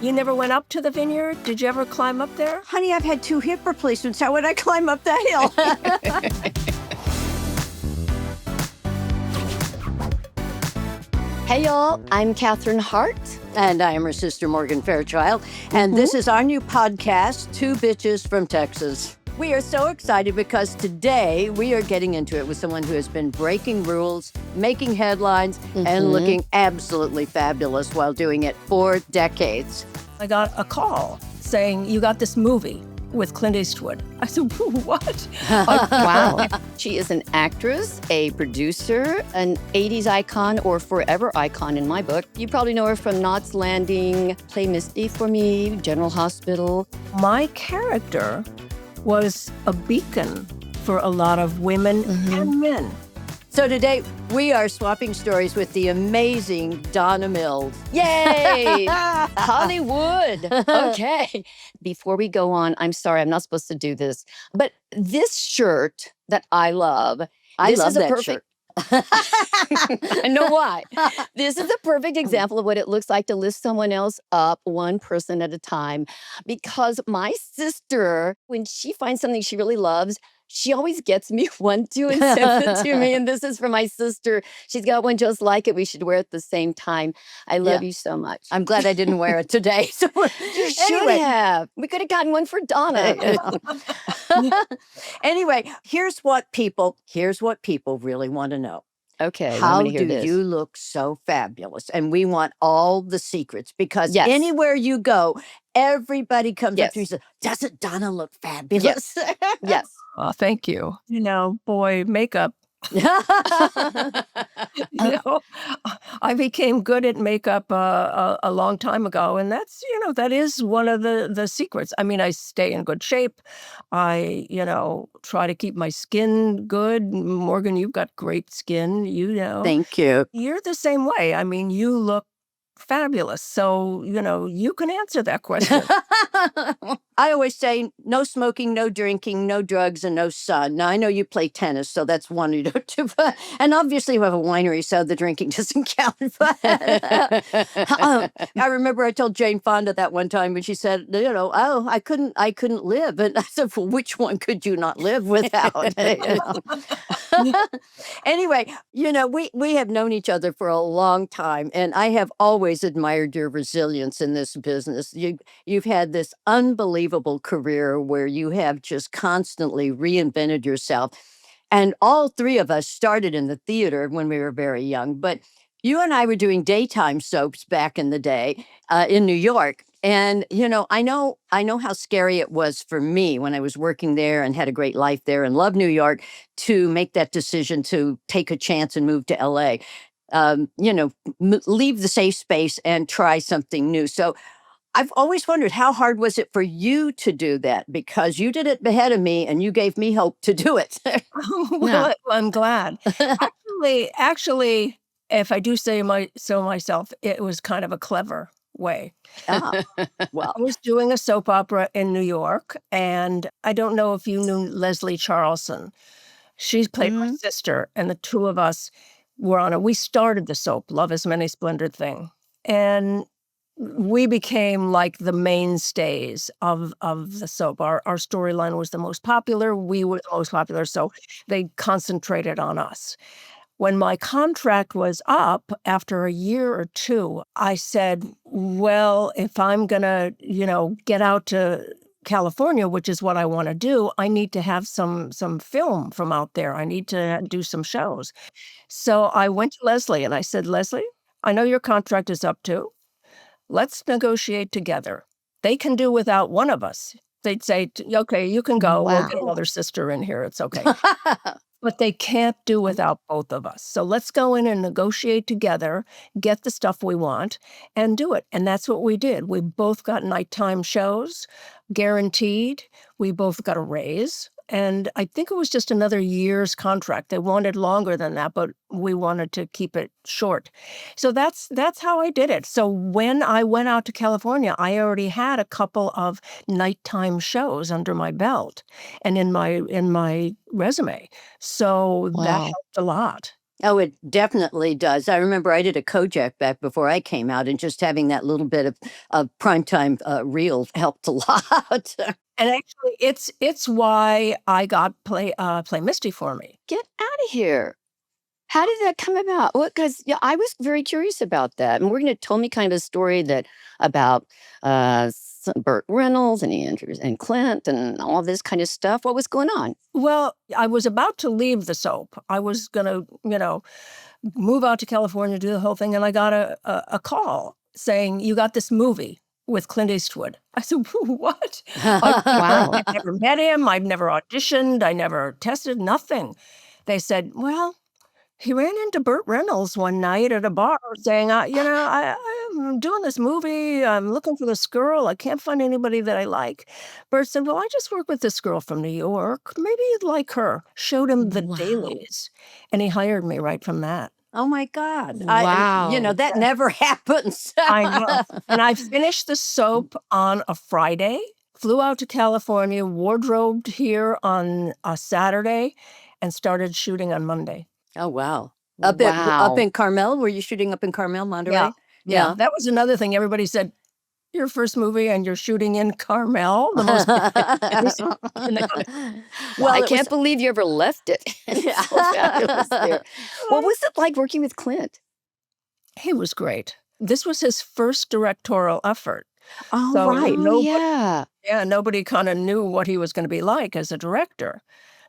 You never went up to the vineyard? Did you ever climb up there? Honey, I've had 2 hip replacements. How would I climb up that hill? Hey, y'all. I'm Cathryn Hartt. And I am her sister, Morgan Fairchild. And this is our new podcast, Two Bitches from Texas. We are so excited because today we are getting into it with someone who has been breaking rules, making headlines, and looking absolutely fabulous while doing it for decades. I got a call saying, you got this movie with Clint Eastwood. I said, what? Wow. She is an actress, a producer, an 80s icon or forever icon in my book. You probably know her from Knots Landing, Play Misty for Me, General Hospital. My character was a beacon for a lot of women and men. So today we are swapping stories with the amazing Donna Mills. Yay! Hollywood. Okay. Before we go on, I'm sorry, I'm not supposed to do this, but this shirt that I love, I love is a that perfect shirt. I know why. This is a perfect example of what it looks like to lift someone else up one person at a time. Because my sister, when she finds something she really loves, she always gets me one too and sends it to me. And this is for my sister. She's got one just like it. We should wear it at the same time. I love you so much. I'm glad I didn't wear it today. So You should have. We could have gotten one for Donna. Anyway, here's what people really want to know. Okay, How let me hear do this. you look so fabulous? And we want all the secrets because Yes. anywhere you go, everybody comes up to you Yes. and says, doesn't Donna look fabulous? Yes. Oh, thank you. Boy, makeup. I became good at makeup a long time ago, and that's, that is one of the secrets. I mean, I stay in good shape. I, try to keep my skin good. Morgan, you've got great skin, Thank you. You're the same way. I mean, you look fabulous. So, you can answer that question. I always say no smoking, no drinking, no drugs, and no sun. Now, I know you play tennis, so that's one you don't do. And obviously you have a winery, so the drinking doesn't count. But I remember I told Jane Fonda that one time, and she said, I couldn't live. And I said, well, which one could you not live without? Anyway, we have known each other for a long time, and I have always admired your resilience in this business. You've had this unbelievable career where you have just constantly reinvented yourself. And all three of us started in the theater when we were very young, but you and I were doing daytime soaps back in the day in New York. And, I know how scary it was for me when I was working there and had a great life there and loved New York to make that decision to take a chance and move to LA. Leave the safe space and try something new. So I've always wondered, how hard was it for you to do that? Because you did it ahead of me and you gave me hope to do it. Well, I'm glad. Actually, if I do say so myself, it was kind of a clever way. Well, I was doing a soap opera in New York, and I don't know if you knew Leslie Charlson. She played my sister, and the two of us we started the soap, Love Is Many Splendid Thing. And we became like the mainstays of the soap. Our storyline was the most popular. We were the most popular, so they concentrated on us. When my contract was up after a year or two, I said, well, if I'm going to, get out to California, which is what I want to do, I need to have some film from out there. I need to do some shows. So I went to Leslie and I said, Leslie, I know your contract is up too. Let's negotiate together. They can do without one of us. They'd say, okay, you can go. We'll get another sister in here. It's okay. But they can't do without both of us. So let's go in and negotiate together, get the stuff we want, and do it. And that's what we did. We both got nighttime shows, guaranteed. We both got a raise. And I think it was just another year's contract. They wanted longer than that, but we wanted to keep it short. So that's how I did it. So when I went out to California, I already had a couple of nighttime shows under my belt and in my resume. So that helped a lot. Oh, it definitely does. I remember I did a Kojak back before I came out, and just having that little bit of primetime reel helped a lot. And actually, it's why I got Play Misty for me. Get out of here. How did that come about? What? Because yeah, I was very curious about that. And Morgan had told me kind of a story that about Burt Reynolds and Andrews and Clint and all this kind of stuff. What was going on? Well, I was about to leave the soap. I was gonna, move out to California, do the whole thing, and I got a call saying, "You got this movie with Clint Eastwood." I said, "What?" Wow. I've never met him. I've never auditioned. I never tested. Nothing. They said, "Well, he ran into Burt Reynolds one night at a bar saying, I'm doing this movie. I'm looking for this girl. I can't find anybody that I like." Burt said, "Well, I just work with this girl from New York. Maybe you'd like her." Showed him the Wow. dailies, and he hired me right from that. Oh my God. Wow. That never happens. I know. And I finished the soap on a Friday, flew out to California, wardrobed here on a Saturday, and started shooting on Monday. Oh, wow. Up Wow. in Carmel? Were you shooting up in Carmel, Yeah. Monterey? Yeah. Yeah. That was another thing. Everybody said, "Your first movie and you're shooting in Carmel, the most beautiful city in the country." Well, I Well, it was can't believe you ever left it. It's so fabulous there. What was it like working with Clint? He was great. This was his first directorial effort. Oh, So right. Oh, nobody yeah. yeah, nobody kinda knew what he was gonna be like as a director.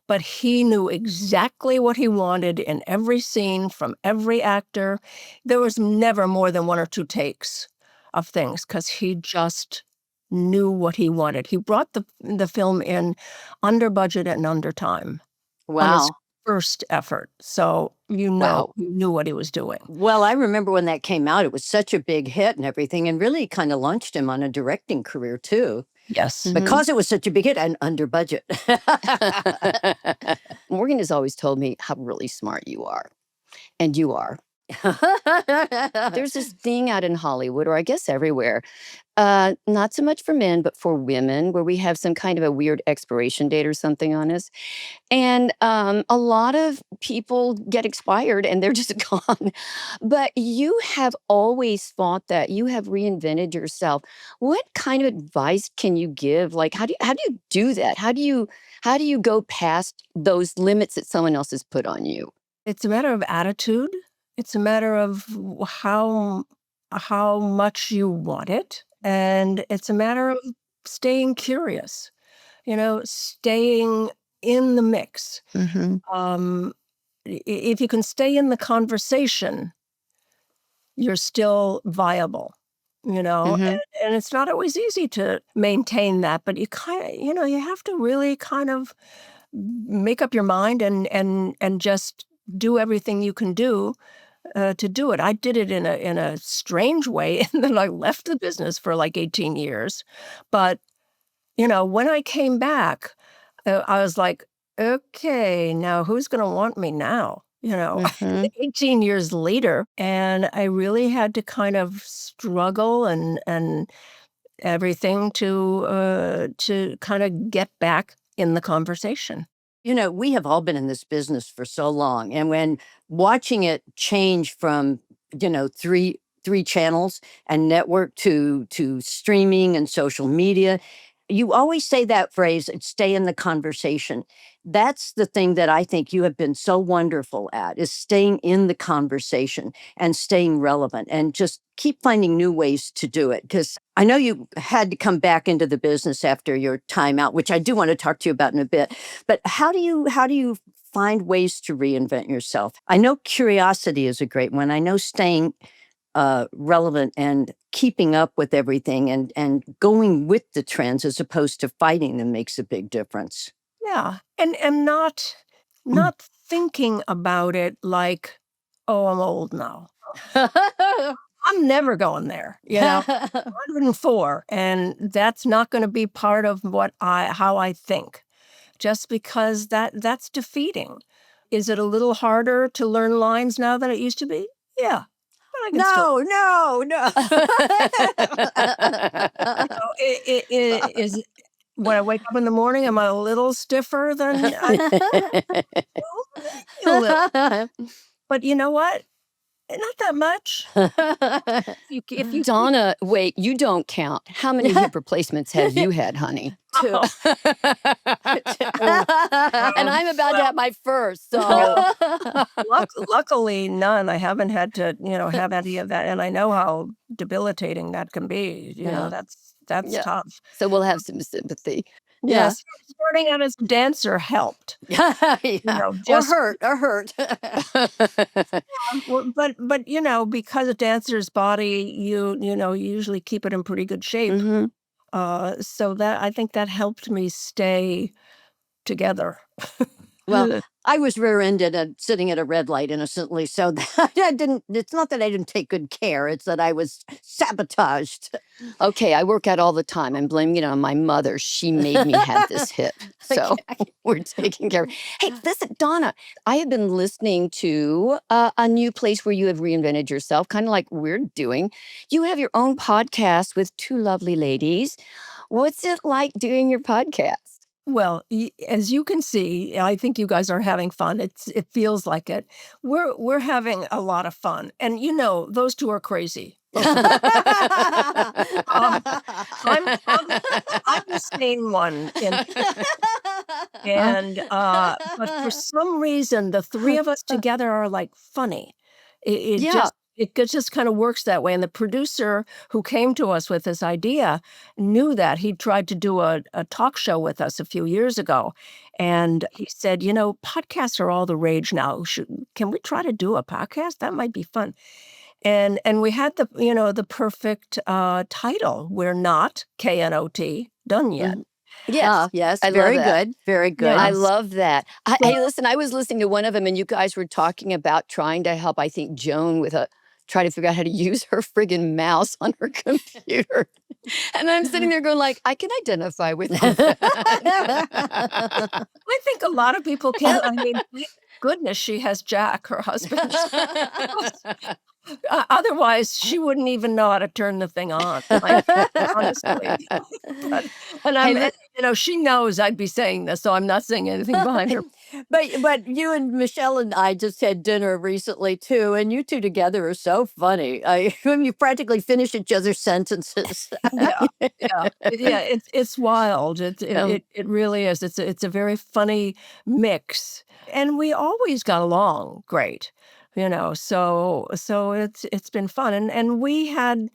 But he knew exactly what he wanted in every scene from every actor. There was never more than 1 or 2 takes of things because he just knew what he wanted. He brought the film in under budget and under time on his Wow. first effort. So, Wow. he knew what he was doing. Well, I remember when that came out, it was such a big hit and everything, and really kind of launched him on a directing career too, Yes. Mhm. because it was such a big hit and under budget. Morgan has always told me how really smart you are, and you are. There's this thing out in Hollywood, or I guess everywhere, not so much for men, but for women, where we have some kind of a weird expiration date or something on us. And a lot of people get expired and they're just gone. But you have always thought that you have reinvented yourself. What kind of advice can you give? Like, how do you do that? How do you go past those limits that someone else has put on you? It's a matter of attitude. It's a matter of how much you want it, and it's a matter of staying curious, staying in the mix. Hmm. If you can stay in the conversation, you're still viable, Hmm. and it's not always easy to maintain that, but you kind of, you have to really kind of make up your mind and just do everything you can do to do it. I did it in a strange way, and then I left the business for like 18 years. But when I came back, I was like, "Okay, now who's gonna want me now?" Hmm. 18 years later, and I really had to kind of struggle and everything to kinda get back in the conversation. We have all been in this business for so long, and when watching it change from, three channels and network to streaming and social media, you always say that phrase, "stay in the conversation." That's the thing that I think you have been so wonderful at, is staying in the conversation and staying relevant and just keep finding new ways to do it. Because I know you had to come back into the business after your time out, which I do want to talk to you about in a bit. But how do you find ways to reinvent yourself? I know curiosity is a great one. I know staying relevant and keeping up with everything and going with the trends as opposed to fighting them makes a big difference. Yeah, and not thinking about it like, "Oh, I'm old now." I'm never going there, 104, and that's not gonna be part of how I think, just because that's defeating. Is it a little harder to learn lines now than it used to be? Yeah, but I can still No, no, no. I is when I wake up in the morning, am I a little stiffer than I well, maybe a little. But you know what? Not that much. If you Donna, wait, you don't count. How many hip replacements have you had, honey? Two. And I'm about to have my first, so. luckily none. I haven't had to, have any of that, and I know how debilitating that can be. Yeah. That's Yeah. tough. So we'll have some sympathy. Yes, starting out as a dancer helped. Yeah. Just or hurt. but because a dancer's body, you usually keep it in pretty good shape. Mhm. So that I think that helped me stay together. Well, I was rear-ended sitting at a red light innocently, so that I didn't. It's not that I didn't take good care; it's that I was sabotaged. Okay, I work out all the time. I'm blaming it on my mother. She made me have this hip. So we're taking care of it. Hey, listen, Donna, I have been listening to a new place where you have reinvented yourself, kind of like we're doing. You have your own podcast with two lovely ladies. What's it like doing your podcast? Well, as you can see, I think you guys are having fun. It feels like it. We're having a lot of fun, and those two are crazy. I'm the sane one, but for some reason, the three of us together are like funny. It Yeah. just kind of works that way. And the producer who came to us with this idea knew that. He tried to do a talk show with us a few years ago. And he said, podcasts are all the rage now. Can we try to do a podcast? That might be fun. And we had the perfect title. We're not, KNOT, done yet. Yes. Yes, I love very that. good, very good. I love that. Hey, listen, I was listening to one of them, and you guys were talking about trying to help, I think, Joan try to figure out how to use her friggin' mouse on her computer. And I'm sitting there going like, I can identify with that. I think a lot of people can. I mean, thank goodness she has Jack, her husband. Otherwise, she wouldn't even know how to turn the thing on, honestly. She knows I'd be saying this, so I'm not saying anything behind her. But you and Michelle and I just had dinner recently too, and you two together are so funny. You practically finish each other's sentences. Yeah. It's wild. It really is. It's a very funny mix, and we always got along great. So it's been fun, and we have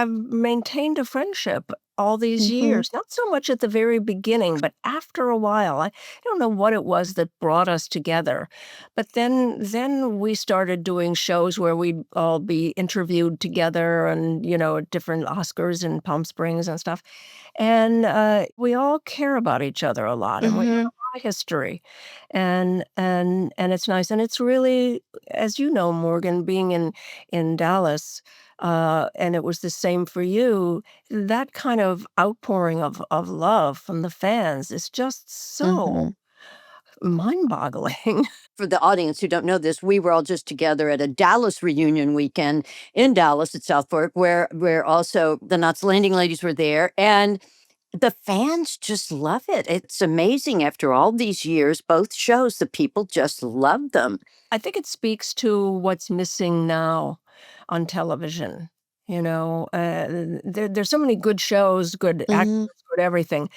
maintained a friendship all these years. Not so much at the very beginning, but after a while. I don't know what it was that brought us together, but then we started doing shows where we'd all be interviewed together, and at different Oscars in Palm Springs and stuff. And we all care about each other a lot, and we have a lot of history, and it's nice, and it's really, as you know, Morgan, being in Dallas, and it was the same for you. That kind of outpouring of love from the fans is just so mind-boggling. For the audience who don't know this, we were all just together at a Dallas reunion weekend in Dallas at South Fork, where also the Knots Landing ladies were there, and the fans just love it. It's amazing. After all these years, both shows, the people just love them. I think it speaks to what's missing now on television. There's so many good shows, good actors, good everything,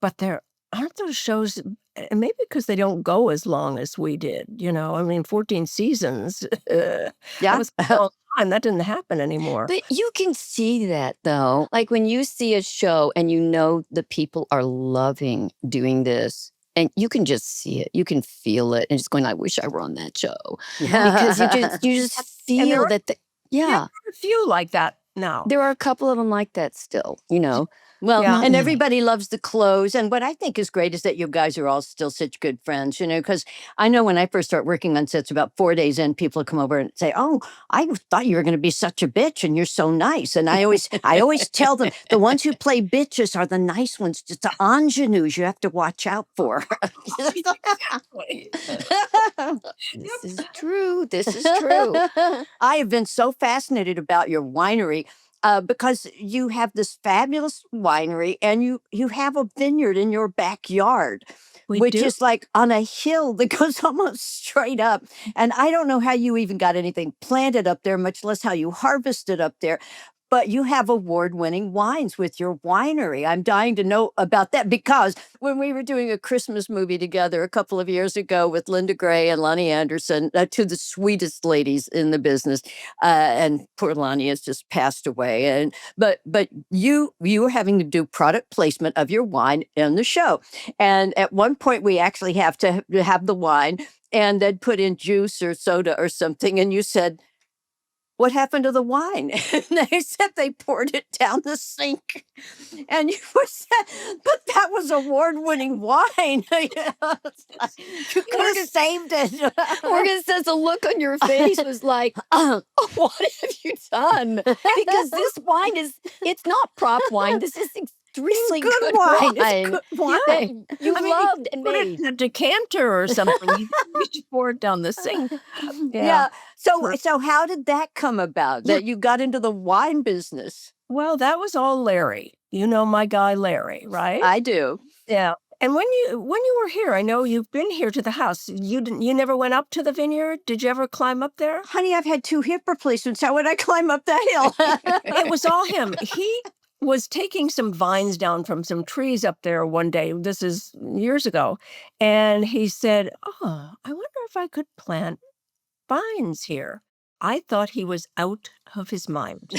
but there aren't those shows, and maybe because they don't go as long as we did. I mean, 14 seasons. That was a long time. That didn't happen anymore. But you can see that though. Like when you see a show and the people are loving doing this, and you can just see it. You can feel it. And it's going, I wish I were on that show. Because you just feel that. There are a few like that now. There are a couple of them like that still, Well, Yeah. and everybody loves the clothes. And what I think is great is that you guys are all still such good friends, because I know when I first start working on sets, about 4 days in, people come over and say, "Oh, I thought you were going to be such a bitch, and you're so nice." And I always tell them the ones who play bitches are the nice ones. Just the ingenues you have to watch out for. Exactly. This is true. This is true. I have been so fascinated about your winery. Because you have this fabulous winery and you have a vineyard in your backyard. which do. is like on a hill that goes almost straight up. And I don't know how you even got anything planted up there, much less how you harvested up there. But you have award-winning wines with your winery. I'm dying to know about that because when we were doing a Christmas movie together a couple of years ago with Linda Gray and Lonnie Anderson, two of the sweetest ladies in the business, and poor Lonnie has just passed away. And but you were having to do product placement of your wine in the show, and at one point we actually have to have the wine and then put in juice or soda or something, and you said, what happened to the wine? And they said they poured it down the sink. And you were said, but that was award-winning wine. You could have saved it. Morgan says the look on your face was like, what have you done? Because this wine it's not prop wine. This is extremely good good wine. wine. It's good wine. That you I mean, loved and put it made. in a decanter or something. You just pour it down the sink. Yeah. So how did that come about, that you got into the wine business? Well, that was all Larry. You know my guy Larry, right? I do. Yeah. And when you were here, I know you've been here to the house. You never went up to the vineyard? Did you ever climb up there? Honey, I've had 2 hip replacements. How would I climb up that hill? It was all him. He was taking some vines down from some trees up there one day. This is years ago. And he said, "Oh, I wonder if I could plant vines here." I thought he was out of his mind.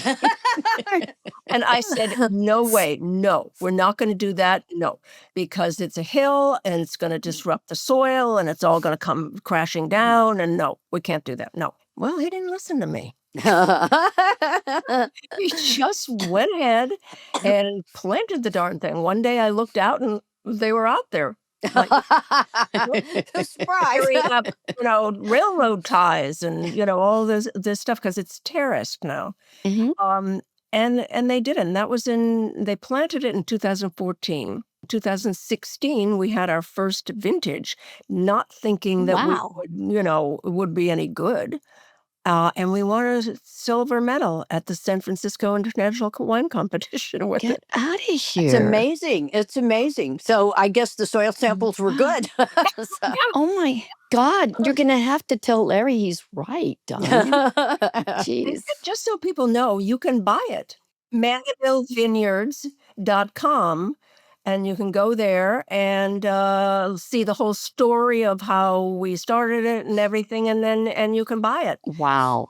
And I said, "No way. No, we're not going to do that. No, because it's a hill and it's going to disrupt the soil and it's all going to come crashing down. And no, we can't do that. No." Well, he didn't listen to me. He just went ahead and planted the darn thing. One day I looked out and they were out there. Like, Surprise. carrying up, railroad ties and, all this stuff because it's terraced now. Mhm. And they did it. And they planted it in 2014. 2016, we had our first vintage, not thinking that Wow. we would, would be any good. And we won a silver medal at the San Francisco International Wine Competition with Get it. out of here. It's amazing. It's amazing. So I guess the soil samples were good. So- Oh my God. You're going to have to tell Larry he's right, Donna. Jeez. And just so people know, you can buy it. mandevillevineyards.com. And you can go there and see the whole story of how we started it and everything, and you can buy it. Wow.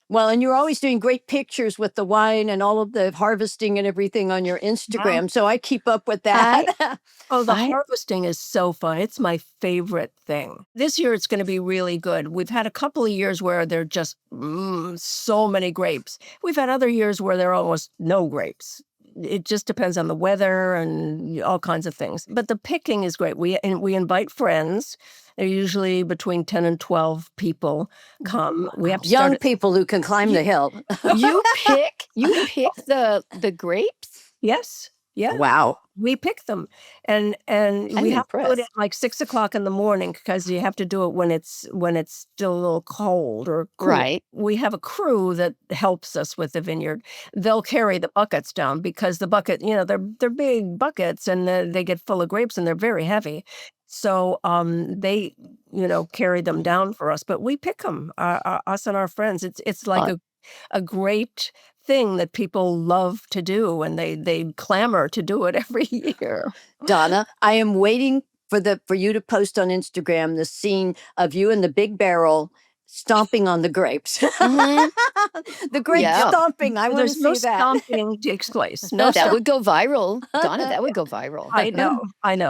Well, and you're always doing great pictures with the wine and all of the harvesting and everything on your Instagram. So I keep up with that. Oh, the I- harvesting is so fun. It's my favorite thing. This year, it's going to be really good. We've had a couple of years where there are just so many grapes. We've had other years where there are almost no grapes. It just depends on the weather and all kinds of things. But the picking is great. We invite friends. They're usually between 10 and 12 people come. We have to Young start people who can climb the hill. you pick the grapes? Yes. Yeah. Wow. We pick them. And I'm we have to do it at impressed. like 6:00 in the morning because you have to do it when it's still a little cold or cool. Right. We have a crew that helps us with the vineyard. They'll carry the buckets down because the bucket, they're big buckets and they get full of grapes and they're very heavy. So they, carry them down for us, but we pick them, us and our friends. It's like a great thing that people love to do, and they clamor to do it every year. Donna, I am waiting for you to post on Instagram the scene of you in the big barrel stomping on the grapes. Mhm. The grape Yeah. stomping. I want to There's no see that. stomping takes place. No, No, that would go viral. Donna, that would go viral. I know.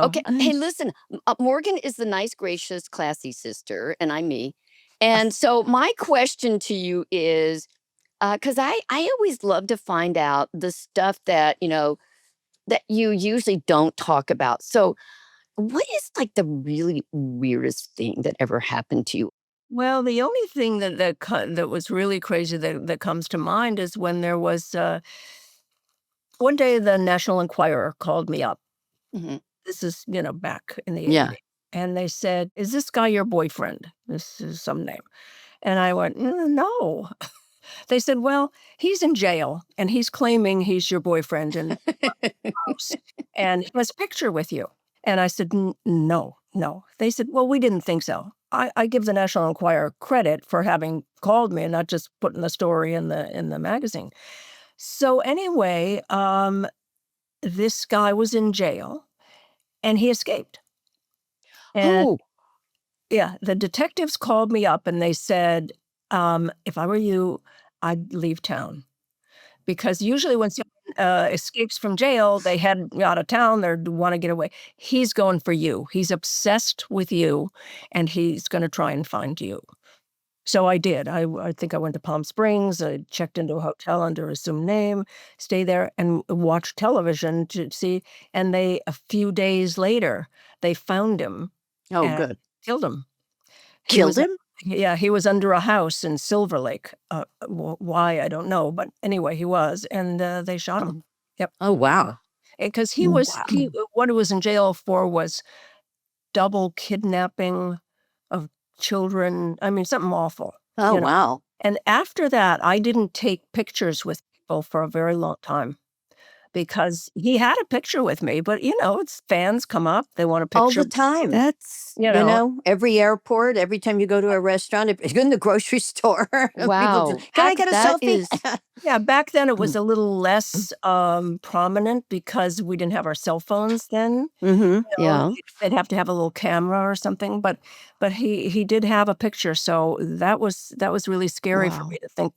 Okay. Hey, listen, Morgan is the nice, gracious, classy sister, and I'm me. And so my question to you is, because I always love to find out the stuff that, that you usually don't talk about. So what is like the really weirdest thing that ever happened to you? Well, the only thing that was really crazy that comes to mind is when there was one day the National Enquirer called me up. Mhm. This is back in the Yeah. 80s. And they said, "Is this guy your boyfriend?" This is some name. And I went, No." They said, "Well, he's in jail and he's claiming he's your boyfriend and he has a picture with you." And I said, no, no. They said, well, we didn't think so. I give the National Enquirer credit for having called me and not just putting the story in the magazine. So anyway, this guy was in jail and he escaped. And Oh, yeah, the detectives called me up and they said, if I were you, I'd leave town. Because usually when someone escapes from jail, they head out of town, they want to get away. He's going for you. He's obsessed with you, and he's going to try and find you. So I did. I think I went to Palm Springs. I checked into a hotel under assumed name, stay there, and watched television to see. And a few days later, they found him oh, and good. killed him. He Killed was him? Yeah, he was under a house in Silver Lake. Why, I don't know, but anyway, he was, and they shot him. Yep. Oh, wow. Because Wow. what he was in jail for was double kidnapping of children. I mean, something awful, Oh, you know. wow. And after that, I didn't take pictures with people for a very long time because he had a picture with me, but, it's fans come up, they want a All picture. the time. That's Every airport, every time you go to a restaurant, if you're in the grocery store, people wow. just, can I get a That selfie? is Yeah, back then it was a little less, prominent because we didn't have our cell phones then. Mm-hmm. yeah. They'd have to have a little camera or something, but he did have a picture, so that was really scary for Wow. me to think,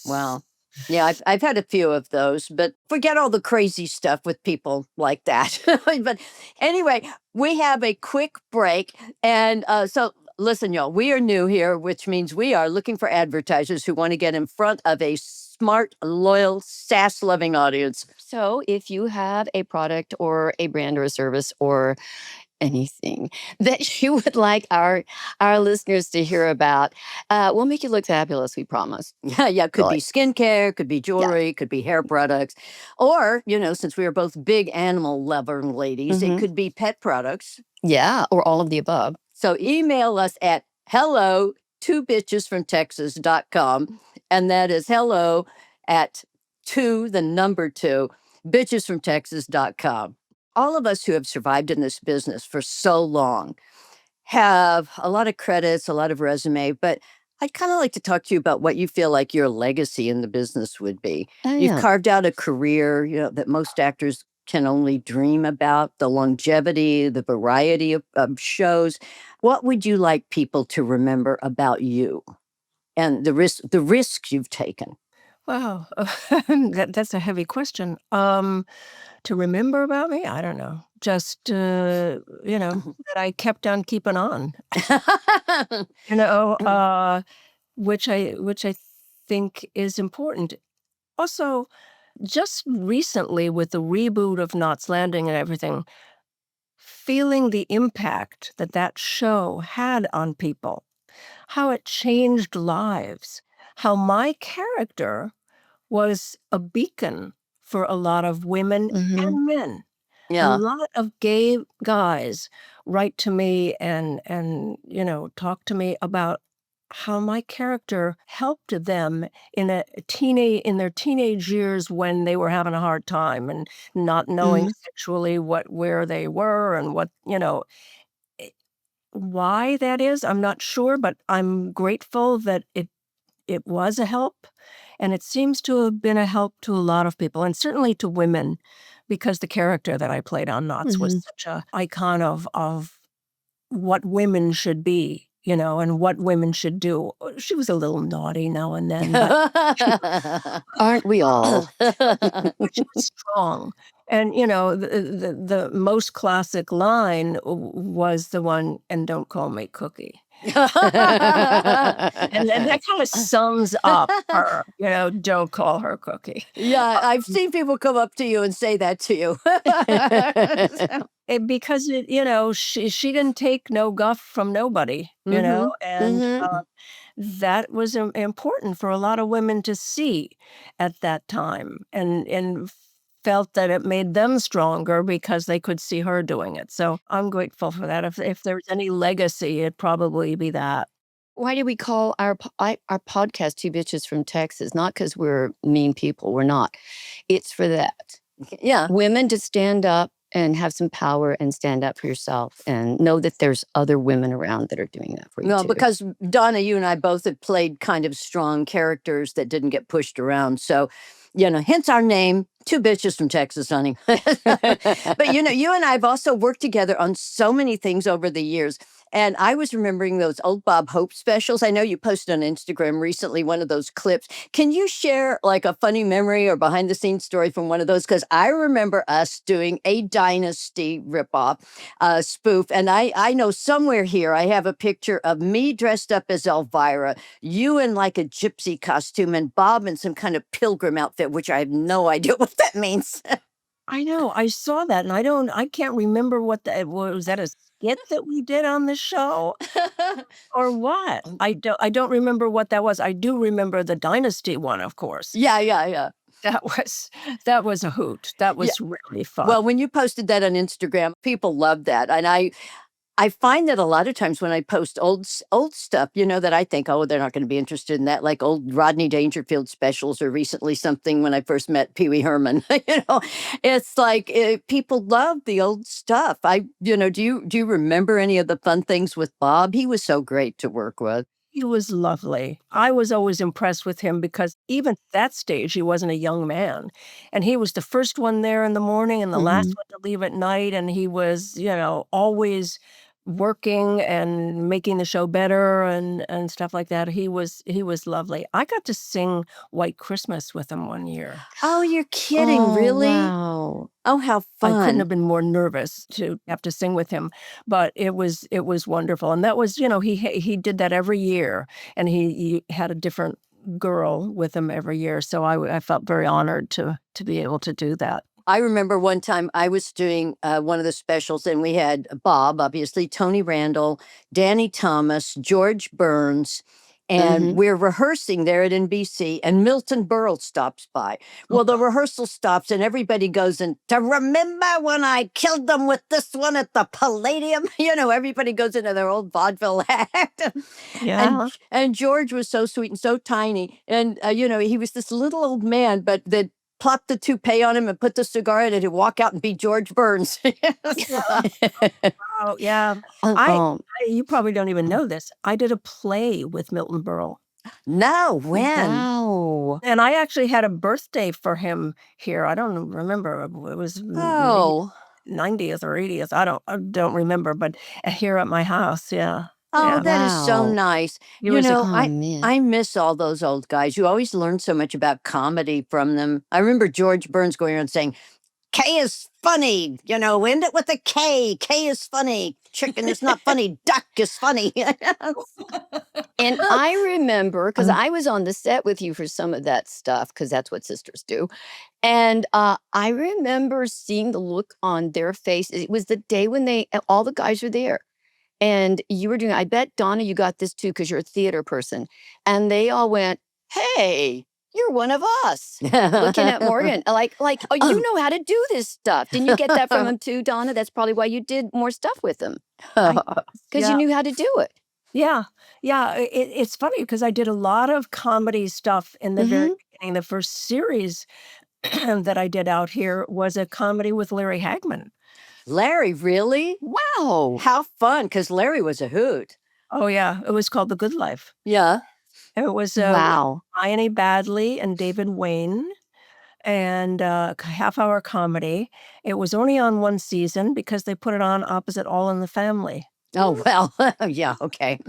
Wow. Yeah, I've had a few of those, but forget all the crazy stuff with people like that. But anyway, we have a quick break. And so listen, y'all, we are new here, which means we are looking for advertisers who want to get in front of a smart, loyal, SaaS loving audience. So if you have a product or a brand or a service or anything that you would like our listeners to hear about, we'll make you look fabulous, we promise. Yeah, could be Really. skincare, could be Yeah. jewelry, could be hair products. Or, since we are both big animal lover ladies, it Mhm. could be pet products. Yeah, or all of the above. So email us at hello, twobitchesfromtexas.com. And that is hello at the number two, bitchesfromtexas.com. All of us who have survived in this business for so long have a lot of credits, a lot of resume, but I'd kind of like to talk to you about what you feel like your legacy in the business would be. Oh, You've yeah. carved out a career, that most actors can only dream about, the longevity, the variety of shows. What would you like people to remember about you and the risks you've taken? Wow, that's a heavy question. To remember about me? I don't know. Just, that I kept on keeping on, you know, uh, which I think is important. Also, just recently with the reboot of Knots Landing and everything, feeling the impact that that show had on people, how it changed lives, how my character was a beacon for a lot of women Mhm. and men. A Yeah. lot of gay guys write to me and talk to me about how my character helped them in their teenage years when they were having a hard time and not knowing Mhm. sexually where they were and eh, why that is, I'm not sure, but I'm grateful that it was a help, and it seems to have been a help to a lot of people, and certainly to women, because the character that I played on Knots was Mhm. such a icon of what women should be, and what women should do. She was a little naughty now and then, but Aren't we all? she was strong. And, the most classic line was the one, "And don't call me Cookie." And then that kinda sums up her, don't call her Cookie. Yeah, I've seen people come up to you and say that to you. Because she didn't take no guff from nobody, Mhm. and, Mhm. that was important for a lot of women to see at that time and felt that it made them stronger because they could see her doing it, so I'm grateful for that. If there's any legacy, it'd probably be that. Why do we call our podcast Two Bitches from Texas? Not because we're mean people, we're not. It's for that. Yeah. Women to stand up and have some power and stand up for yourself and know that there's other women around that are doing that for you No, too. because Donna, you and I both have played kind of strong characters that didn't get pushed around. So, hence our name, Two Bitches from Texas, honey. But, you and I have also worked together on so many things over the years. And I was remembering those old Bob Hope specials. I know you posted on Instagram recently one of those clips. Can you share like a funny memory or behind the scenes story from one of those? Because I remember us doing a Dynasty ripoff spoof. And I know somewhere here I have a picture of me dressed up as Elvira, you in like a gypsy costume, and Bob in some kind of pilgrim outfit, which I have no idea what that means. I know. I saw that, and I can't remember what that was. That a skit that we did on the show or what? I don't remember what that was. I do remember the Dynasty one, of course. Yeah. That was a hoot. That was really fun. Well, when you posted that on Instagram, people loved that. And I find that a lot of times when I post old stuff, that I think, oh, they're not going to be interested in that, like old Rodney Dangerfield specials, or recently something when I first met Pee Wee Herman. It's like people love the old stuff. Do you remember any of the fun things with Bob? He was so great to work with. He was lovely. I was always impressed with him because even at that stage, he wasn't a young man. And he was the first one there in the morning and the last one to leave at night. And he was, always working and making the show better and stuff like that. He was lovely. I got to sing White Christmas with him one year. Oh, you're kidding, really? Wow. Oh, how I couldn't fun. have been more nervous to have to sing with him, but it was wonderful. And that was, he did that every year, and he had a different girl with him every year. So I felt very honored to be able to do that. I remember one time I was doing one of the specials, and we had Bob, obviously, Tony Randall, Danny Thomas, George Burns, and we're rehearsing there at NBC, and Milton Berle stops by. Well, the rehearsal stops, and everybody goes in to remember when I killed them with this one at the Palladium. Everybody goes into their old vaudeville act. Yeah. And George was so sweet and so tiny. And, he was this little old man, but that plopped the toupee on him and put the cigar in it and walk out and be George Burns. Oh, yeah. You probably don't even know this. I did a play with Milton Berle. No, when? Wow. And I actually had a birthday for him here. I don't remember. It was maybe Oh. 90th or 80th. I don't remember, but here at my house, yeah. Oh, Yeah. that is so Wow. nice. He was a man. I miss all those old guys. You always learn so much about comedy from them. I remember George Burns going around saying, K is funny, end it with a K. K is funny. Chicken is not funny. Duck is funny. And I remember, because I was on the set with you for some of that stuff, because that's what sisters do. And I remember seeing the look on their face. It was the day when all the guys were there. And you were doing, I bet, Donna, you got this too, because you're a theater person. And they all went, hey, you're one of us. Looking at Morgan, like, oh, you know how to do this stuff. Didn't you get that from him too, Donna? That's probably why you did more stuff with him. Because you knew how to do it. Yeah. It's funny because I did a lot of comedy stuff in the very beginning. The first series that I did out here was a comedy with Larry Hagman. Larry, really? Wow. How fun, because Larry was a hoot. Oh, yeah. It was called The Good Life. Yeah. It was Wow. Ian Badley and David Wayne, and half-hour comedy. It was only on one season because they put it on opposite All in the Family. Oh, well, yeah, okay.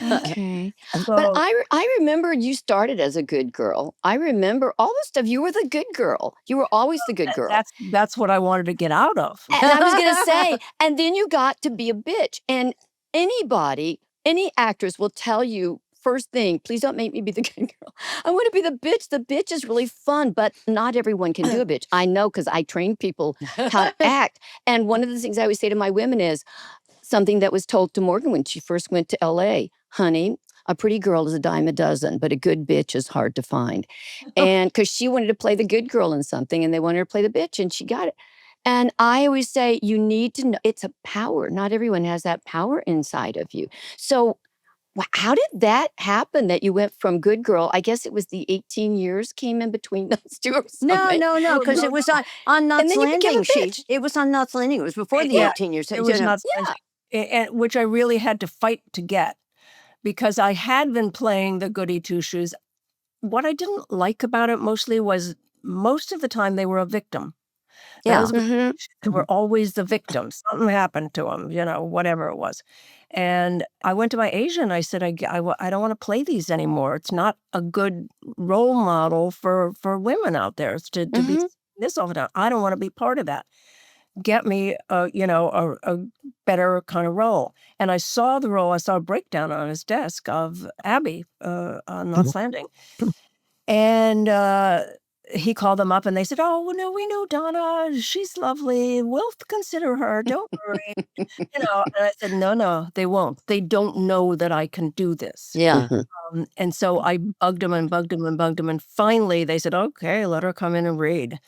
Okay. So, But I remember you started as a good girl. I remember all the stuff. You were the good girl. You were always the good girl. that's what I wanted to get out of. And I was going to say, and then you got to be a bitch. And any actress will tell you, first thing, please don't make me be the good girl. I want to be the bitch. The bitch is really fun, but not everyone can do a bitch. I know, because I train people how to act. And one of the things I always say to my women is something that was told to Morgan when she first went to LA. Honey, a pretty girl is a dime a dozen, but a good bitch is hard to find. And because she wanted to play the good girl in something, and they wanted her to play the bitch, and she got it. And I always say, you need to know, it's a power. Not everyone has that power inside of you. So How did that happen that you went from good girl? I guess it was the 18 years came in between those two or No, something. no, no, No, because no, it was no. on And Knots then you became a Landing. bitch. It was on Knots Landing. It was before the Yeah, 18 years. it was not Yeah. and which I really had to fight to get because I had been playing the goody two-shoes. What I didn't like about it mostly was most of the time they were a victim. Yeah. Those Mhm. they were always the victims. Something happened to them, whatever it was. And I went to my agent. I said, I don't want to play these anymore. It's not a good role model for women out there to be Mhm. this all the time. I don't want to be part of that. Get me a better kind of role. And I saw the role. I saw a breakdown on his desk of Abby on Knots Landing. And he called them up and they said, "Oh, well, no, we know Donna. She's lovely. We'll consider her. Don't worry." And I said, "No, no, they won't. They don't know that I can do this." Yeah. Mhm. And so I bugged him and bugged him and bugged him. And finally they said, "Okay, let her come in and read."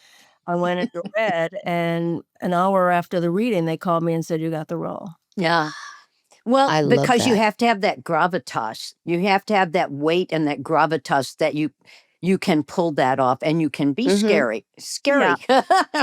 I went in and read, and an hour after the reading, they called me and said, "You got the role." Yeah. Well, I love because you that. have to have that gravitas. You have to have that weight and that gravitas that you can pull that off and you can be Mhm. scary. Yeah. Scary.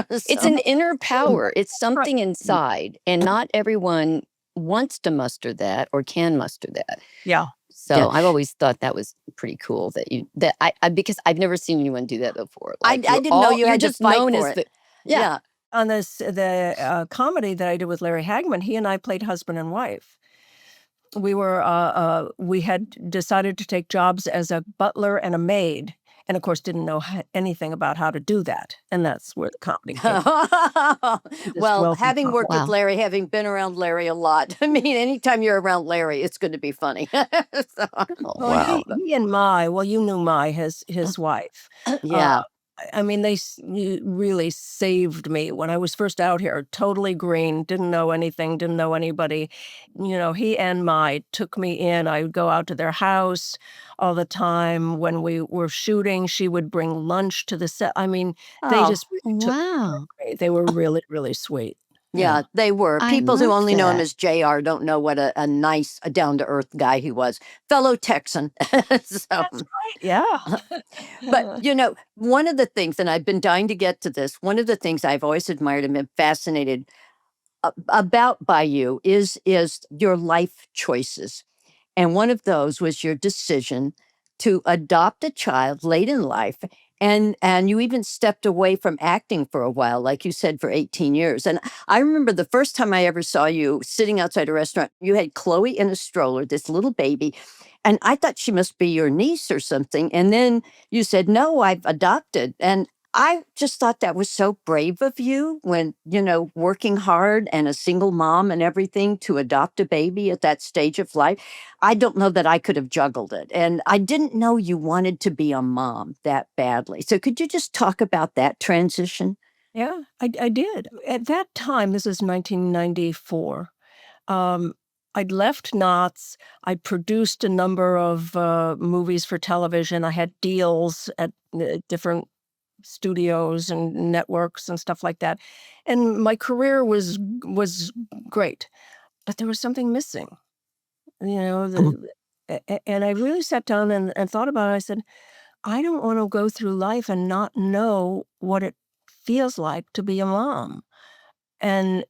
It's So, an inner power. It's Right. something inside, and not everyone wants to muster that or can muster that. Yeah. yeah. So I've always thought that was pretty cool that I because I've never seen anyone do that before. Like I didn't know you you're had to just fight known for as it. the yeah. Yeah. On the comedy that I did with Larry Hagman, he and I played husband and wife. We had decided to take jobs as a butler and a maid, and of course didn't know anything about how to do that, and that's where the comedy came from, this Well, wealthy having worked couple. with Wow. Larry, having been around Larry a lot, I mean, anytime you're around Larry, it's going to be funny. So, Oh, Well, wow. he and you knew his wife. Uh, yeah. I mean, you really saved me when I was first out here, totally green, didn't know anything, didn't know anybody. He and took me in. I would go out to their house all the time. When we were shooting, she would bring lunch to the set. I mean, they Oh, just really took care Wow. of me. They were really, really sweet. Yeah. yeah, they were. I People who love only know him that. as JR don't know what a nice, down to earth guy he was. Fellow Texan. So, That's right. Yeah. but one of the things, and I've been dying to get to this, one of the things I've always admired and been fascinated about by you is your life choices. And one of those was your decision to adopt a child late in life. And you even stepped away from acting for a while, like you said, for 18 years. And I remember the first time I ever saw you sitting outside a restaurant, you had Chloe in a stroller, this little baby. And I thought she must be your niece or something. And then you said, "No, I've adopted." And I just thought that was so brave of you when, working hard and a single mom and everything to adopt a baby at that stage of life. I don't know that I could have juggled it. And I didn't know you wanted to be a mom that badly. So could you just talk about that transition? Yeah, I did. At that time, this is 1994. Um, I'd left Knott's. I produced a number of movies for television. I had deals at different studios and networks and stuff like that, and my career was great. But there was something missing, you know. And I really sat down and thought about it. I said, I don't want to go through life and not know what it feels like to be a mom. And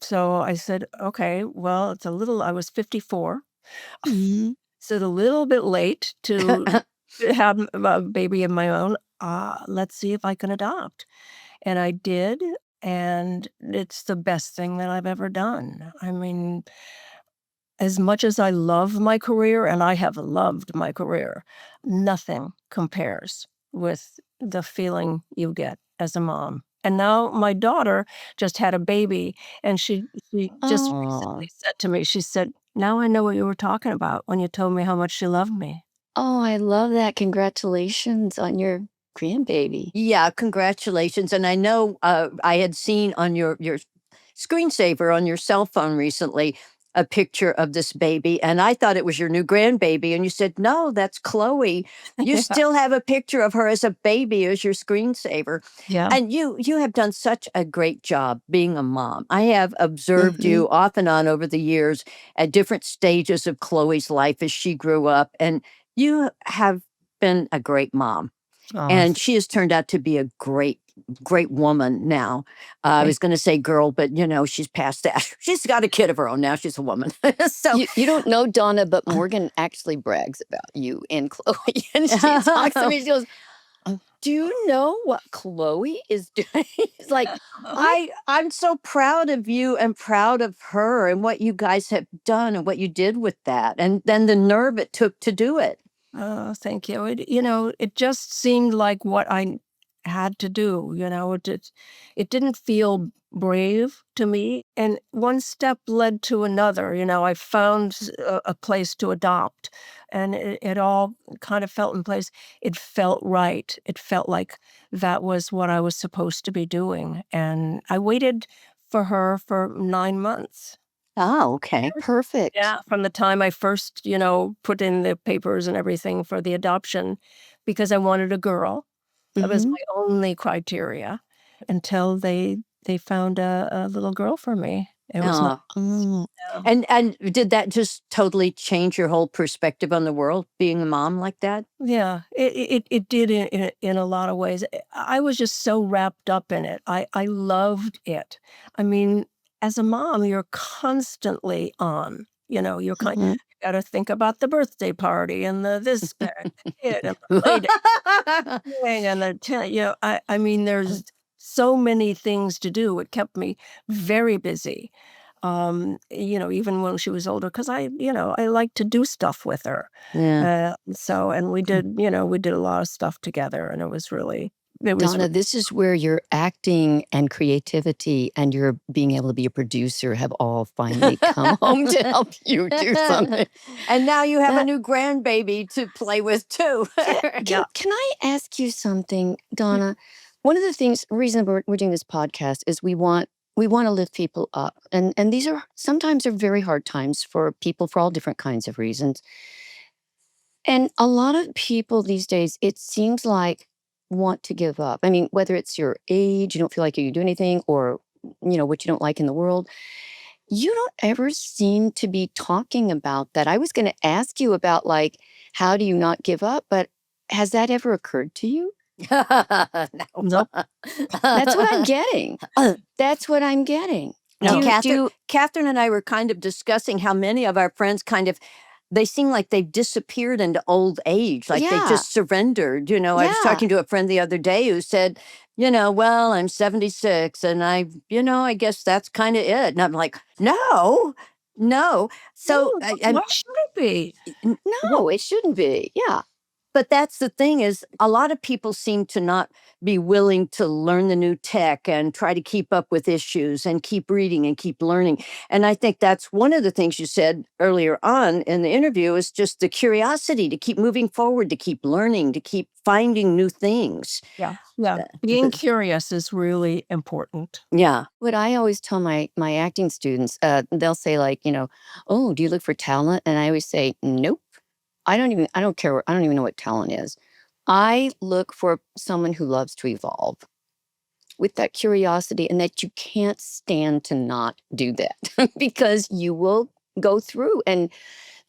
so I said, "Okay, well, it's a little." I was 54, Mhm. so it's a little bit late to have a baby of my own. Let's see if I can adopt. And I did, and it's the best thing that I've ever done. I mean, as much as I love my career, and I have loved my career, nothing compares with the feeling you get as a mom. And now my daughter just had a baby, and she just Oh. recently said to me, she said, "Now I know what you were talking about when you told me how much you loved me." Oh, I love that. Congratulations on your grandbaby. Yeah, congratulations. And I know I had seen on your screensaver on your cell phone recently a picture of this baby, and I thought it was your new grandbaby, and you said, "No, that's Chloe." You Yeah. still have a picture of her as a baby as your screensaver. Yeah. And you have done such a great job being a mom. I have observed Mhm. you off and on over the years at different stages of Chloe's life as she grew up, and you have been a great mom. Oh, And she has turned out to be a great, great woman now. I thank was going to say girl, but she's past that. She's got a kid of her own now. She's a woman. So, You don't know Donna, but Morgan actually brags about you and Chloe. And she talks to me. She goes, "Do you know what Chloe is doing?" It's like, I'm so proud of you and proud of her and what you guys have done and what you did with that. And then the nerve it took to do it. Oh, thank you. It just seemed like what I had to do. It didn't feel brave to me. And one step led to another. I found a place to adopt, and it all kind of felt in place. It felt right. It felt like that was what I was supposed to be doing. And I waited for her for 9 months. Oh, okay. perfect. Yeah, from the time I first, put in the papers and everything for the adoption, because I wanted a girl. That was Mhm. my only criteria until they found a little girl for me. It was Oh. Mm. yeah. And did that just totally change your whole perspective on the world, being a mom like that? Yeah, it did in a lot of ways. I was just so wrapped up in it. I loved it. I mean, as a mom, you're constantly on. Mhm. You got to think about the birthday party and the this and the kid and the play date thing and I mean, there's so many things to do. It kept me very busy. Even when she was older, because I like to do stuff with her. Yeah. And we did a lot of stuff together, and it was Donna, this is where your acting and creativity and your being able to be a producer have all finally come home to help you do something. And now you have a That new grandbaby to play with too. can, yeah. can I ask you something, Donna? One of the things, reason we're doing this podcast is we want to lift people up, and these are sometimes are very hard times for people for all different kinds of reasons. And a lot of people these days, it seems like, want to give up. I mean, whether it's your age, you don't feel like you can do anything, or what you don't like in the world. You don't ever seem to be talking about that. I was going to ask you about, like, how do you not give up? But has that ever occurred to you? No. Nope. That's what I'm getting. That's what I'm getting. No, No. Catherine and I were kind of discussing how many of our friends they seem like they've disappeared into old age, like they Yeah. just surrendered. I was Yeah. talking to a friend the other day who said, well, I'm 76 and I guess that's kind of it. And I'm like, no, no. So, No, why should it be? No, it shouldn't be. Yeah. but that's the thing is a lot of people seem to not be willing to learn the new tech and try to keep up with issues and keep reading and keep learning. And I think that's one of the things you said earlier on in the interview is just the curiosity to keep moving forward, to keep learning, to keep finding new things. Yeah, yeah. Uh, Being curious is really important. Yeah. What I always tell my acting students, they'll say, like, "Oh, do you look for talent?" And I always say, "Nope. I don't care. I don't even know what talent is. I look for someone who loves to evolve with that curiosity, and that you can't stand to not do that because you will go through." And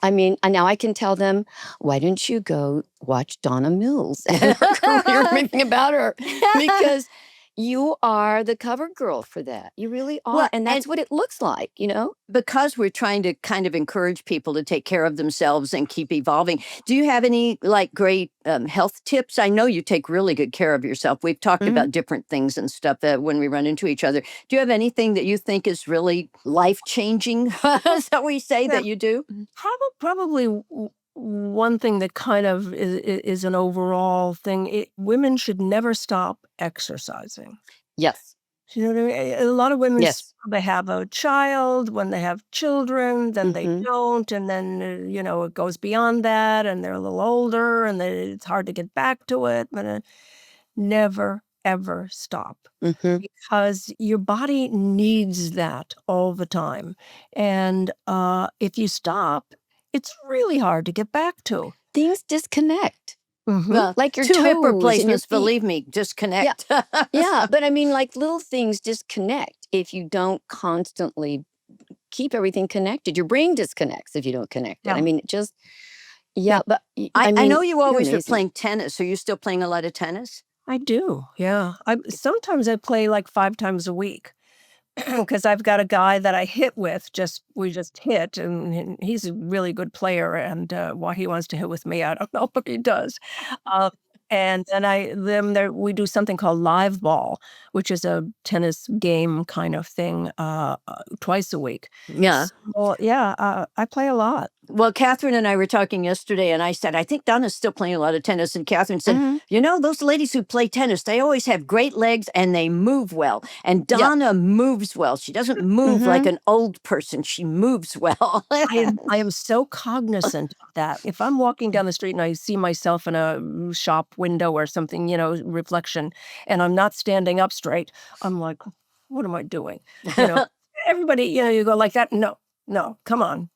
I mean, and now I can tell them, "Why don't you go watch Donna Mills and her career, everything about her?" Because you are the cover girl for that. You really Well, are. And that's what it looks like, because we're trying to kind of encourage people to take care of themselves and keep evolving. Do you have any like great health tips? I know you take really good care of yourself. We've talked Mhm. about different things and stuff when we run into each other. Do you have anything that you think is really life changing? Is that what we say Yeah, that you do? probably one thing that kind of is an overall thing. Women should never stop exercising. Yes. You know what I mean? A lot of women, Yes. they have a child, when they have children, then they Hmm. don't, and then, it goes beyond that, and they're a little older, and it's hard to get back to it, but never ever stop Mhm. because your body needs that all the time. And if you stop, it's really hard to get back to. Things disconnect, Mhm. like your 2 hip toes and your replacements, feet. believe me, disconnect. Yeah, but I mean, like little things disconnect if you don't constantly keep everything connected. Your brain disconnects if you don't connect it. I Yeah. mean, it just Yeah. but I mean, know you you're always were amazing. playing tennis. Are you still playing a lot of tennis? I do. Yeah. Sometimes I play like 5 times a week. Because I've got a guy that I hit with, we just hit, and he's a really good player, and, why he wants to hit with me, I don't know, but he does. Uh, and then there we do something called live ball, which is a tennis game kind of thing, twice a week. Yeah. So, yeah, I play a lot. Well, Cathryn and I were talking yesterday, and I said, I think Donna's still playing a lot of tennis. And Cathryn said, Mhm. you know, those ladies who play tennis, they always have great legs and they move well. And Yep. Donna moves well. She doesn't move like Mhm. an old person. She moves well. I am so cognizant of that. If I'm walking down the street and I see myself in a shop window or something, reflection, and I'm not standing up straight, I'm like, "What am I doing?" You know? Everybody, you go like that, "No, no, come on,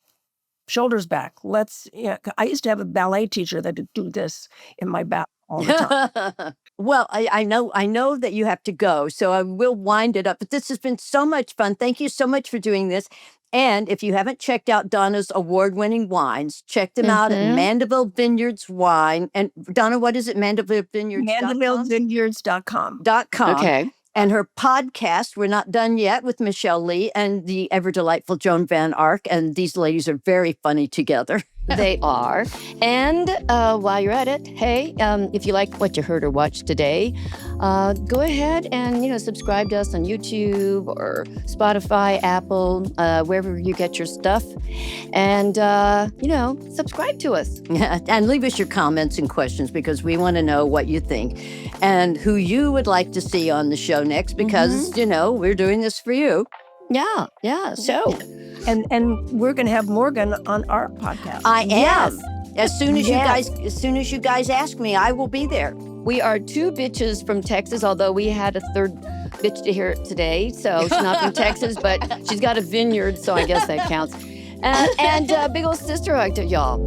shoulders back, let's." Yeah, I used to have a ballet teacher that would do this in my back all the time. Well, I know that you have to go, so I will wind it up. But this has been so much fun. Thank you so much for doing this. And if you haven't checked out Donna's award-winning wines, check them out at Mhm. Mandeville Vineyards Wine. And Donna, what is it? MandevilleVineyards.com? MandevilleVineyards.com. .com. Okay. And her podcast, We're Not Done Yet, with Michelle Lee and the ever delightful Joan Van Ark. And these ladies are very funny together. They are. And while you're at it, hey, if you like what you heard or watched today, go ahead and subscribe to us on YouTube or Spotify, Apple, wherever you get your stuff, and subscribe to us. Yeah, and leave us your comments and questions because we want to know what you think and who you would like to see on the show next because, we're doing this for you. Yeah. So, And we're gonna have Morgan on our podcast. I am. Yes. As soon as Yes. you guys ask me, I will be there. we are 2 bitches from Texas, although we had a third bitch to hear it today. So she's not from Texas, but she's got a vineyard, so I guess that counts. And big old sister hug to y'all.